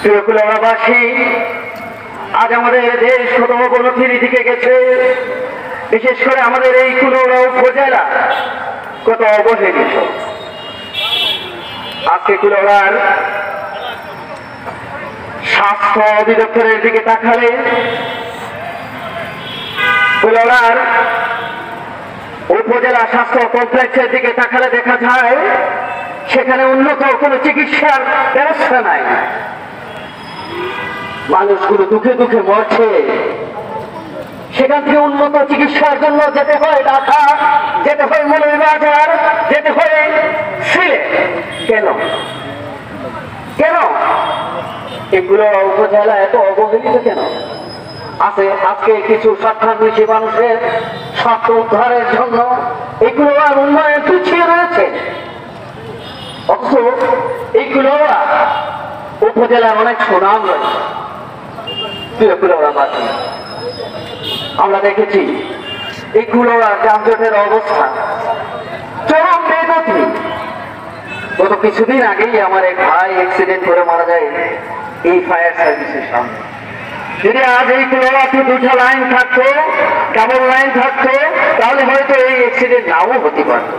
কুলাবাসী, আজ আমাদের দেশ কত অবনতির দিকে গেছে। বিশেষ করে আমাদের এই কুলাউড়া উপজেলা কত অবহেলিত। আজকে কুলাউড়ার স্বাস্থ্য অধিদপ্তরের দিকে তাকালে, কুলাউড়ার উপজেলা স্বাস্থ্য কমপ্লেক্সের দিকে তাকালে দেখা যায় সেখানে উন্নত কোনো চিকিৎসার ব্যবস্থা নাই। মানুষগুলো দুঃখে দুঃখে মরছে। সেখান থেকে উন্নত চিকিৎসার জন্য যেতে হয় ঢাকা, যেতে হয় মৌলভীবাজার, যেতে হয় সিলেট। কেন কেন এগুলো উপজেলা এত অবহেলিত কেন? আজকে কিছু স্বার্থান্বেষী মানুষের স্বার্থ উদ্ধারের জন্য এগুলো আর উন্নয়ন পিছিয়ে রয়েছে। অথচ এইগুলো উপজেলার অনেক সুনাম রয়েছে। আমরা দেখেছি এইগুলো যানজটের অবস্থা চরম বেগতি। গত কিছুদিন আগেই আমার এক ভাই অ্যাক্সিডেন্ট করে মারা যায় এই ফায়ার সার্ভিসের সামনে। যদি আজ এই কুলাউড়াতে দুটা লাইন থাকতো, ডাবল লাইন থাকতো, তাহলে হয়তো এই অ্যাক্সিডেন্ট নাও হতে পারত।